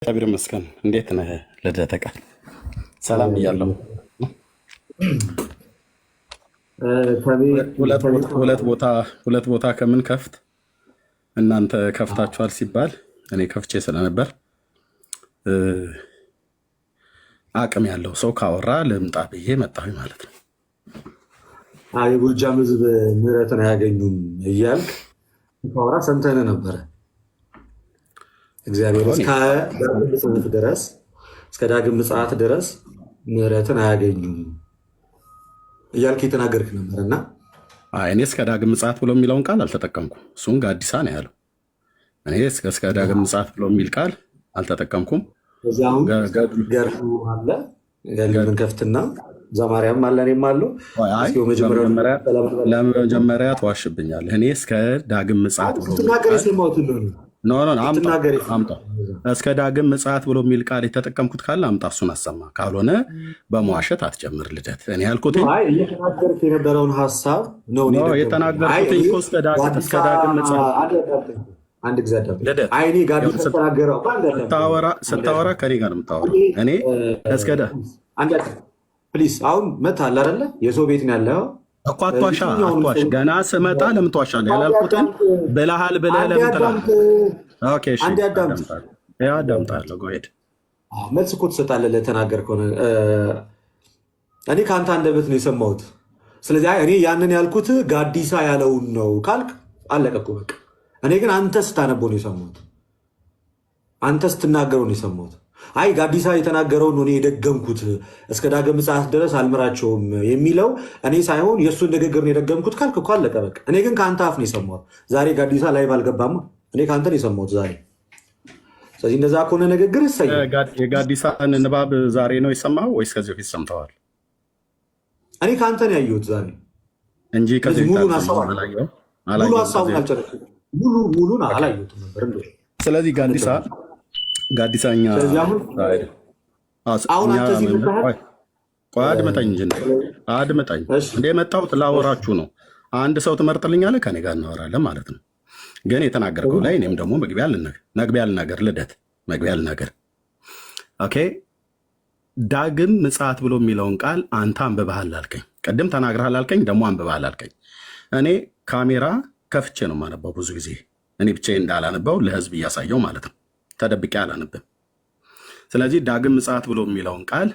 እግዚአብሔር ይመስገን። እንዴት ነህ ልደተ ቃል? ሰላም ብያለሁ። ሁለት ቦታ ከምን ከፍት እናንተ ከፍታችኋል ሲባል እኔ ከፍቼ ስለነበር አቅም ያለው ሰው ካወራ ልምጣ ብዬ መጣሁ ማለት ነው። የጎጃም ሕዝብ ምህረትን አያገኙም እያልክ ካወራ ሰምተን ነበረ። እግዚአብሔር እስከ ዳግም ምጽአት ድረስ ምህረትን አያገኙም እያልክ የተናገርክ ነበር እና እኔ እስከ ዳግም ምጽአት ብሎ የሚለውን ቃል አልተጠቀምኩም። እሱን ጋዲሳ ነው ያለው። እኔ እስከ ዳግም ምጽአት ብሎ የሚል ቃል አልተጠቀምኩም። ገርሉ አለ ገርሉን ከፍትና ዘማርያም አለ እኔም አለው። ለመጀመሪያ ተዋሽብኛለህ። እኔ እስከ ዳግም ምጽአት ብሎ እስከ ዳግም ምጽአት ብሎ የሚል ቃል የተጠቀምኩት ካለ አምጣ፣ እሱን አሰማ። ካልሆነ በመዋሸት አትጀምር ልደት። እኔ ያልኩት እየተናገርክ የነበረውን ሀሳብ ነው የተናገርኩት እኮ እስከ ዳግም ምጽአት። አንድ ጊዜ ስታወራ ከኔ ጋር ነው የምታወራው። እኔ እስከ ፕሊዝ አሁን መታል አይደለ? የሰው ቤት ነው ያለው እኮ አትዋሻ። ገና ስመጣ ለምን ትዋሻለህ? ያላልኩትን ብለሃል ብለህ ለምን ትላለህ? አዳምጣለሁ። ጎሄድ መልስ እኮ ትሰጣለህ ለተናገርከው። እኔ ከአንተ አንደበት ነው የሰማሁት። ስለዚህ እኔ ያንን ያልኩት ጋዲሳ ያለውን ነው ካልክ አለቀ እኮ በቃ። እኔ ግን አንተ ስታነበው ነው የሰማሁት፣ አንተ ስትናገረው ነው የሰማሁት። አይ ጋዲሳ የተናገረውን ነው የደገምኩት፣ እስከ ዳግም ምጽአት ድረስ አልምራቸውም የሚለው እኔ ሳይሆን የእሱን ንግግር ነው የደገምኩት ካልክ እኮ አለቀ በቃ። እኔ ግን ከአንተ አፍ ነው የሰማሁት። ዛሬ ጋዲሳ ላይ ባልገባማ እኔ ከአንተ ነው የሰማሁት ዛሬ። ስለዚህ እንደዛ ከሆነ ንግግር የጋዲሳን ንባብ ዛሬ ነው የሰማው ወይስ ከዚህ በፊት ሰምተዋል? እኔ ከአንተ ነው ያየሁት ዛሬ እንጂ ከዚህ ሙሉን ሀሳቡን አልጨረስኩም። ሙሉን አላየሁትም ነበር። ስለዚህ ጋዲሳኛ አድመጣኝ እንጂ አድመጣኝ። እንደ መጣሁት ላወራችሁ ነው። አንድ ሰው ትመርጥልኛለህ፣ ከኔ ጋር እናወራለን ማለት ነው። ግን የተናገርከው ላይ እኔም ደግሞ መግቢያ ልናገር ልደት፣ መግቢያ ልናገር። ኦኬ ዳግም ምጽአት ብሎ የሚለውን ቃል አንተ አንብበሃል አልከኝ፣ ቅድም ተናግረሃል አልከኝ፣ ደግሞ አንብበሃል አልከኝ። እኔ ካሜራ ከፍቼ ነው የማነባው ብዙ ጊዜ። እኔ ብቻዬን እንዳላነበው ለህዝብ እያሳየው ማለት ነው። ተደብቄ አላነብም። ስለዚህ ዳግም ምጽአት ብሎ የሚለውን ቃል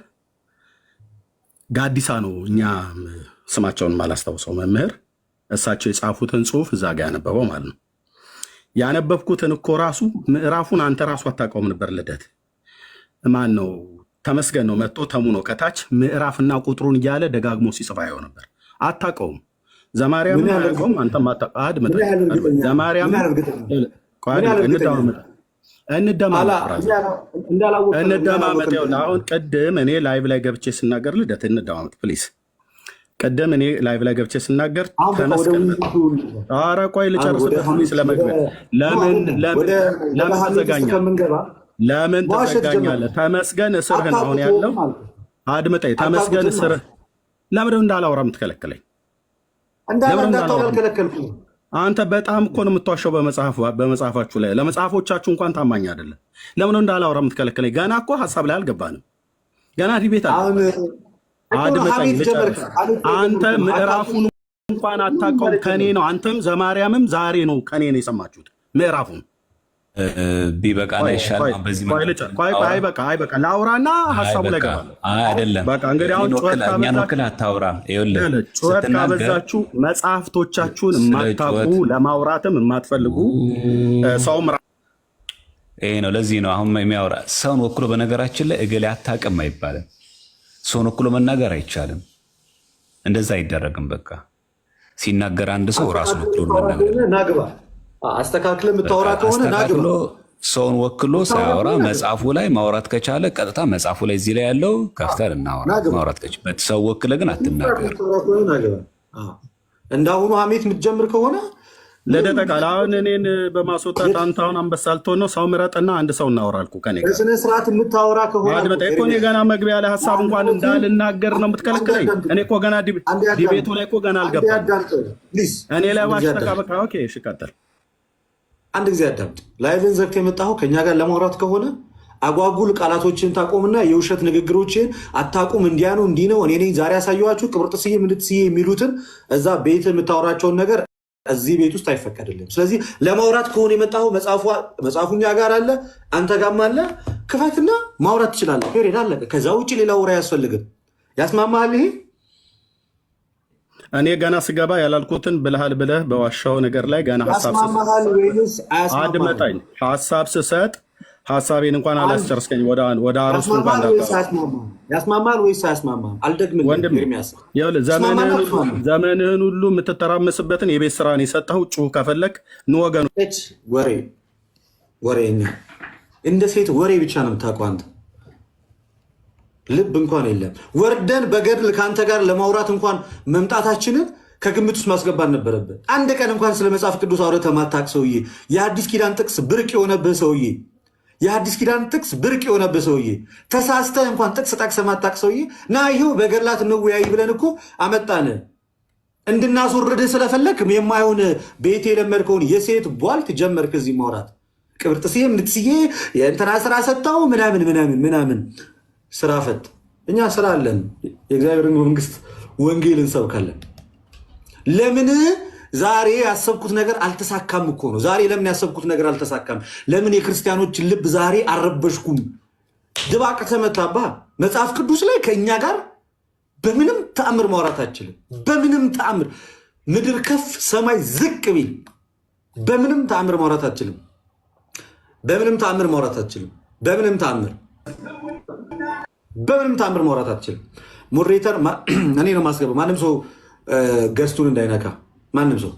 ጋዲሳ ነው፣ እኛ ስማቸውን ማላስታውሰው መምህር፣ እሳቸው የጻፉትን ጽሁፍ እዛ ጋ ያነበበው ማለት ነው። ያነበብኩትን እኮ ራሱ ምዕራፉን አንተ ራሱ አታውቀውም ነበር ልደት። ማን ነው ተመስገን ነው መጥቶ ተሙ ነው ከታች ምዕራፍና ቁጥሩን እያለ ደጋግሞ ሲጽፋ ያየው ነበር። አታውቀውም። ዘማርያም አያውቀውም። አንተም አድምጥ። ዘማርያም እንደማመጥ። አሁን ቅድም እኔ ላይቭ ላይ ገብቼ ስናገር ልደት እንደማመጥ ፕሊዝ። ቅድም እኔ ላይቭ ላይ ገብቼ ስናገር ተመስገን። ኧረ ቆይ ልጨርስበት ስለመግቢያ። ለምን ትዘጋኛለህ? ተመስገን እስርህን አሁን ያለው አድምጠኝ። ተመስገን እስርህ ለምንድን እንዳላወራ የምትከለክለኝ? አንተ በጣም እኮ ነው የምትዋሸው በመጽሐፋችሁ ላይ። ለመጽሐፎቻችሁ እንኳን ታማኝ አይደለም። ለምን እንዳላወራ የምትከለክለኝ? ገና እኮ ሀሳብ ላይ አልገባንም። ገና ዲቤት አለ። አድምጠኝ ልጨርስ። አንተ ምዕራፉን እንኳን አታውቀውም። ከኔ ነው። አንተም ዘማርያምም ዛሬ ነው ከኔ ነው የሰማችሁት ምዕራፉን። ቢበቃ ይሻል። በዚህ አይበቃ ላውራና ሀሳቡ ላይ ገባለሁ። አይደለም በቃ እንግዲህ አሁን ጩኸት ካበዛችሁ መጽሐፍቶቻችሁን የማታውቁ ለማውራትም የማትፈልጉ ሰውም ይሄ ነው። ለዚህ ነው አሁን የሚያወራ ሰውን ወክሎ፣ በነገራችን ላይ እገሌ አታውቅም አይባልም። ሰውን ወክሎ መናገር አይቻልም። እንደዛ አይደረግም። በቃ ሲናገር አንድ ሰው ራሱን ወክሎ መናገር አስተካክለ የምታወራ ከሆነ ናግባ። ሰውን ወክሎ ሳያወራ መጽሐፉ ላይ ማውራት ከቻለ ቀጥታ መጽሐፉ ላይ እዚህ ላይ ያለው ከፍተህ እናወራ። ማውራት ከቻለ ሰው ወክለ ግን አትናገር። እንዳሁኑ ሀሜት የምትጀምር ከሆነ ለደጠቃል አሁን እኔን በማስወጣት አንተ አሁን አንበሳ ልትሆን ነው። ሰው ምረጥና አንድ ሰው እናወራልኩ ከኔ ጋር በስነ ስርዓት የምታወራ ከሆነ አድመጣ እኮ እኔ ገና መግቢያ ላይ ሀሳብ እንኳን እንዳልናገር ነው የምትከለክለኝ። እኔ እኮ ገና ዲቤቱ ላይ እኮ ገና አልገባም። እኔ ላይ ዋሽተህ በቃ ኦኬ እሺ ቀጥል። አንድ ጊዜ አዳምጥ። ላይቭን ዘግተህ የመጣኸው ከኛ ጋር ለማውራት ከሆነ አጓጉል ቃላቶችን ታቆምና የውሸት ንግግሮችን አታቁም። እንዲያ ነው እንዲህ ነው እኔ ነኝ ዛሬ ያሳየኋችሁ ቅብርጥስዬ ምንድስዬ የሚሉትን እዛ ቤት የምታወራቸውን ነገር እዚህ ቤት ውስጥ አይፈቀድልም። ስለዚህ ለማውራት ከሆነ የመጣው መጽሐፉ እኛ ጋር አለ፣ አንተ ጋርም አለ። ክፈትና ማውራት ትችላለህ። ፔሬድ አለቀ። ከዛ ውጭ ሌላ ወሬ አያስፈልግም። ያስማማሃል ይሄ? እኔ ገና ስገባ ያላልኩትን ብልሃል ብለህ በዋሻው ነገር ላይ ገና አድመጣኝ። ሀሳብ ስሰጥ ሀሳቤን እንኳን አላስጨርስከኝ። ወደ አርስቱ እንኳን ያስማማል ወይስ አያስማማም? አልደግምልህም። ዘመንህን ሁሉ የምትተራመስበትን የቤት ስራን የሰጠኸው ጩህ ከፈለክ ኑ ወገኖች። ወሬኛ እንደ ሴት ወሬ ብቻ ነው የምታውቀው አንተ። ልብ እንኳን የለም። ወርደን በገድል ከአንተ ጋር ለማውራት እንኳን መምጣታችንን ከግምት ውስጥ ማስገባት ነበረብን። አንድ ቀን እንኳን ስለ መጽሐፍ ቅዱስ አውርተህ ማታቅ ሰውዬ፣ የአዲስ ኪዳን ጥቅስ ብርቅ የሆነብህ ሰውዬ፣ የአዲስ ኪዳን ጥቅስ ብርቅ የሆነብህ ሰውዬ፣ ተሳስተህ እንኳን ጥቅስ ጠቅሰህ ማታቅ ሰውዬ፣ ና ይኸው በገድላት እንወያይ ብለን እኮ አመጣን። እንድናስወርድህ ስለፈለግ የማይሆን ቤት የለመድከውን የሴት ቧልት ጀመርክ እዚህ ማውራት። ቅብርጥስዬ ምንትስዬ የእንትና ስራ ሰጥታው ምናምን ምናምን ምናምን ስራ ፈት። እኛ ስራ አለን። የእግዚአብሔርን መንግስት ወንጌል እንሰብካለን። ለምን ዛሬ ያሰብኩት ነገር አልተሳካም እኮ ነው። ዛሬ ለምን ያሰብኩት ነገር አልተሳካም? ለምን የክርስቲያኖችን ልብ ዛሬ አልረበሽኩም? ድባቅ ተመታባ። መጽሐፍ ቅዱስ ላይ ከእኛ ጋር በምንም ተአምር ማውራት አችልም። በምንም ተአምር ምድር ከፍ ሰማይ ዝቅ ቢል በምንም ተአምር ማውራት አችልም። በምንም ተአምር ማውራት አችልም። በምንም ተአምር ማውራት አትችልም። ሞዴሬተር እኔ ነው ማስገባ። ማንም ሰው ገስቱን እንዳይነካ። ማንም ሰው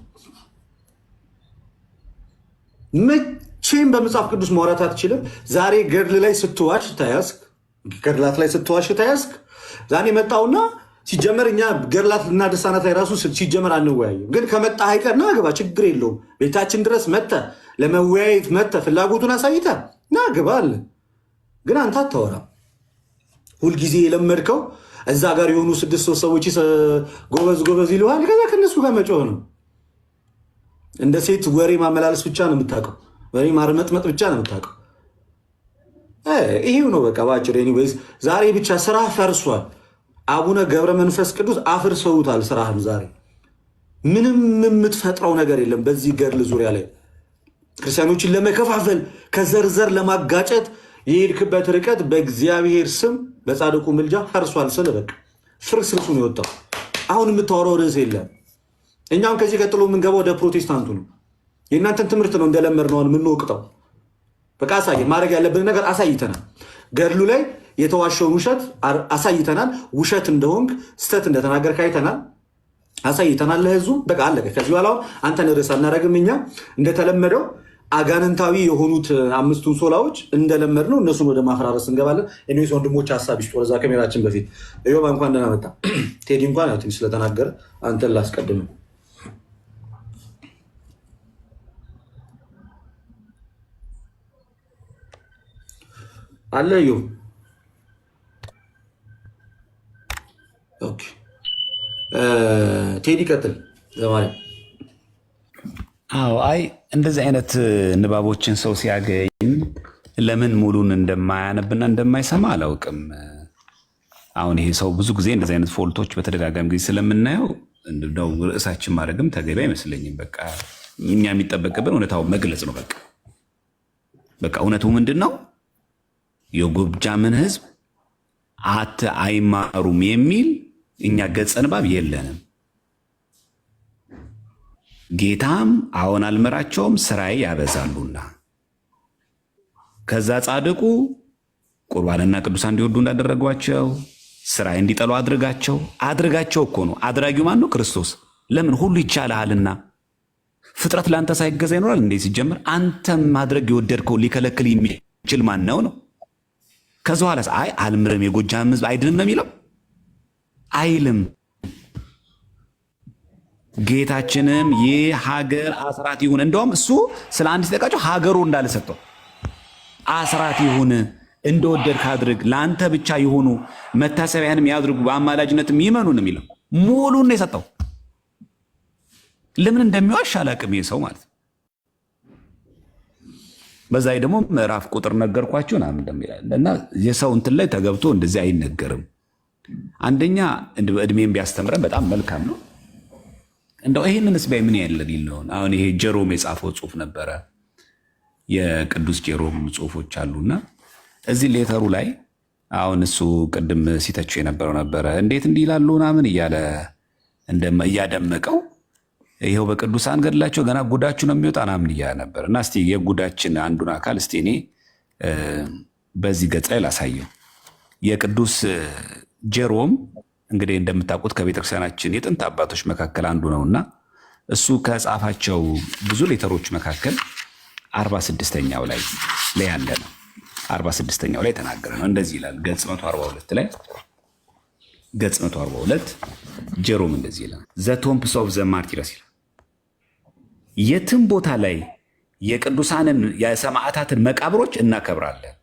መቼም በመጽሐፍ ቅዱስ ማውራት አትችልም። ዛሬ ገድል ላይ ስትዋሽ ተያዝክ፣ ገድላት ላይ ስትዋሽ ተያዝክ። ዛሬ መጣውና ሲጀመር እኛ ገድላት እና ድርሳናት ላይ ራሱ ሲጀመር አንወያይም። ግን ከመጣ አይቀር ና ግባ፣ ችግር የለውም። ቤታችን ድረስ መጥተ ለመወያየት መጥተ ፍላጎቱን አሳይተ ና ግባ አለ። ግን አንተ አታወራም። ሁልጊዜ የለመድከው እዛ ጋር የሆኑ 6 ሰዎች ጎበዝ ይልሃል። ከዛ ከነሱ ጋር መጮህ ነው። እንደ ሴት ወሬ ማመላለስ ብቻ ነው የምታውቀው። ወሬ ማርመጥመጥ ብቻ ነው የምታውቀው። ይሄው ነው በቃ ባጭሩ። ኤኒዌይዝ ዛሬ ብቻ ስራ ፈርሷል። አቡነ ገብረ መንፈስ ቅዱስ አፍርሰውታል ስራህን። ዛሬ ምንም የምትፈጥረው ነገር የለም በዚህ ገድል ዙሪያ ላይ ክርስቲያኖችን ለመከፋፈል ከዘርዘር ለማጋጨት የሄድክበት ርቀት በእግዚአብሔር ስም በጻድቁ ምልጃ ፈርሷል። ስለ በቃ ፍርስርሱን የወጣው አሁን የምታወራው ርዕስ የለም። እኛም ከዚህ ቀጥሎ የምንገባው ወደ ፕሮቴስታንቱ ነው። የእናንተን ትምህርት ነው እንደለመድነው የምንወቅጠው። በቃ አሳየን። ማድረግ ያለብን ነገር አሳይተናል። ገድሉ ላይ የተዋሸውን ውሸት አሳይተናል። ውሸት እንደሆንክ ስተት እንደተናገርክ አይተናል፣ አሳይተናል ለህዝቡ። በቃ አለቀ። ከዚህ በኋላ አንተን ርዕስ አናደርግም። እኛ እንደተለመደው አጋንንታዊ የሆኑት 5ቱን ሶላዎች እንደለመድነው እነሱን ወደ ማፈራረስ እንገባለን። እኔስ ወንድሞች ሀሳብ ይስጡ። ወደዛ ካሜራችን በፊት እዮባ እንኳን ደህና መጣ። ቴዲ እንኳን ያው ትንሽ ስለተናገረ አንተን ላስቀድም። አለ ዩ ኦኬ ቴዲ ቀጥል ለማለት። አዎ አይ እንደዚህ አይነት ንባቦችን ሰው ሲያገኝ ለምን ሙሉን እንደማያነብና እንደማይሰማ አላውቅም። አሁን ይሄ ሰው ብዙ ጊዜ እንደዚህ አይነት ፎልቶች በተደጋጋሚ ጊዜ ስለምናየው እንደው ርዕሳችን ማድረግም ተገቢ አይመስለኝም። በቃ እኛ የሚጠበቅብን እውነታው መግለጽ ነው። በቃ እውነቱ ምንድን ነው? የጎጃምን ህዝብ አይማሩም የሚል እኛ ገጸ ንባብ የለንም። ጌታም አዎን አልመራቸውም ስራዬ ያበዛሉና፣ ከዛ ጻድቁ ቁርባንና ቅዱሳን እንዲወዱ እንዳደረጓቸው ስራዬ እንዲጠሉ አድርጋቸው እኮ ነው። አድራጊው ማን ነው? ክርስቶስ። ለምን? ሁሉ ይቻልሃልና። ፍጥረት ለአንተ ሳይገዛ ይኖራል እንዴ? ሲጀምር አንተም ማድረግ የወደድከው ሊከለክል የሚችል ማን ነው? ከዛ ኋላ አይ አልምርም የጎጃም ህዝብ አይድንም ነው የሚለው? አይልም። ጌታችንም ይህ ሀገር አስራት ይሁን፣ እንደውም እሱ ስለ አንድ ሲጠቃቸው ሀገሩ እንዳልሰጠው አስራት ይሁን፣ እንደወደድክ አድርግ፣ ለአንተ ብቻ ይሁኑ፣ መታሰቢያንም ያድርጉ፣ በአማላጅነትም ይመኑ ነው የሚለው። ሙሉን ነው የሰጠው። ለምን እንደሚዋሽ አላውቅም ይህ ሰው ማለት። በዛ ደግሞ ምዕራፍ ቁጥር ነገርኳችሁ ምናምን እንደሚላል እና የሰው እንትን ላይ ተገብቶ እንደዚህ አይነገርም። አንደኛ እድሜም ቢያስተምረን በጣም መልካም ነው። እንደው ይሄንንስ ባይ ምን ያለ ሊል ነው። አሁን ይሄ ጀሮም የጻፈው ጽሁፍ ነበረ፣ የቅዱስ ጀሮም ጽሁፎች አሉና እዚህ ሌተሩ ላይ አሁን እሱ ቅድም ሲተቸው የነበረው ነበረ እንዴት እንዲህ ይላሉ ምናምን እያለ እያደመቀው ይኸው በቅዱሳን ገድላቸው ገና ጉዳችሁ ነው የሚወጣ ምናምን እያለ ነበር። እና እስቲ የጉዳችን አንዱን አካል እስቲ እኔ በዚህ ገጽ ላይ ላሳየው። የቅዱስ ጀሮም እንግዲህ እንደምታውቁት ከቤተክርስቲያናችን የጥንት አባቶች መካከል አንዱ ነውና እሱ ከጻፋቸው ብዙ ሌተሮች መካከል 46ኛው ላይ ያለ ነው። 46ኛው ላይ ተናገረ ነው። እንደዚህ ይላል ገጽ 142 ላይ ገጽ 142 ጀሮም እንደዚህ ይላል ዘ ቶምፕስ ኦፍ ዘ ማርቲርስ ይላል። የትም ቦታ ላይ የቅዱሳንን የሰማዕታትን መቃብሮች እናከብራለን።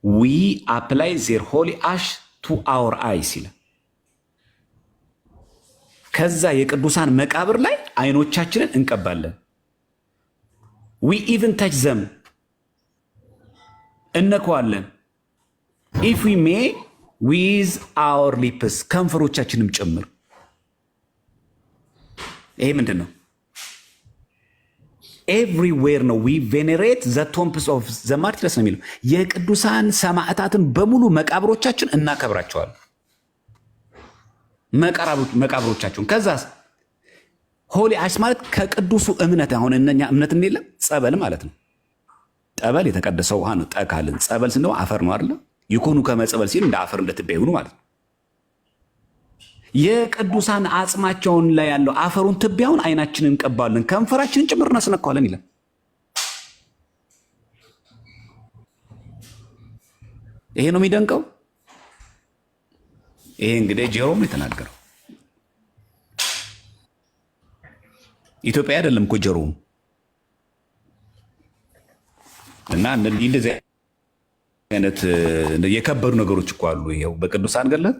ዊ አፕላይ ዜር ሆሊ አሽ ቱ አወር አይስ ይላል። ከዛ የቅዱሳን መቃብር ላይ አይኖቻችንን እንቀባለን። ዊ ኢቭን ታች ዘም እነከዋለን። ኢፍ ዊ ሜ ዊዝ አወር ሊፕስ ከንፈሮቻችንም ጭምር። ይሄ ምንድን ነው? ኤቭሪዌር ነው። ዊ ቬኔሬት ዘ ቶምፕስ ኦፍ ዘ ማርቲርስ ነው የሚለው። የቅዱሳን ሰማዕታትን በሙሉ መቃብሮቻችን እናከብራቸዋለን። መቃብሮቻቸውን ከዛስ ሆሊ አሽ ማለት ከቅዱሱ እምነት አሁን እነኛ እምነት የለም ጸበል ማለት ነው። ጠበል የተቀደሰው ውሃ ነው። ጠካልን ጸበል ስንለው አፈር ነው አይደለ? ይኮኑ ከመጸበል ሲል እንደ አፈር እንደትቢያ ይሁኑ ማለት ነው። የቅዱሳን አጽማቸውን ላይ ያለው አፈሩን ትቢያውን አይናችንን እንቀባለን፣ ከንፈራችንን ጭምር እናስነካዋለን ይላል። ይሄ ነው የሚደንቀው። ይሄ እንግዲህ ጀሮም የተናገረው ኢትዮጵያ አይደለም እኮ ጀሮም። እና እንደዚህ አይነት የከበሩ ነገሮች እኮ አሉ። ይኸው በቅዱሳን ገድላት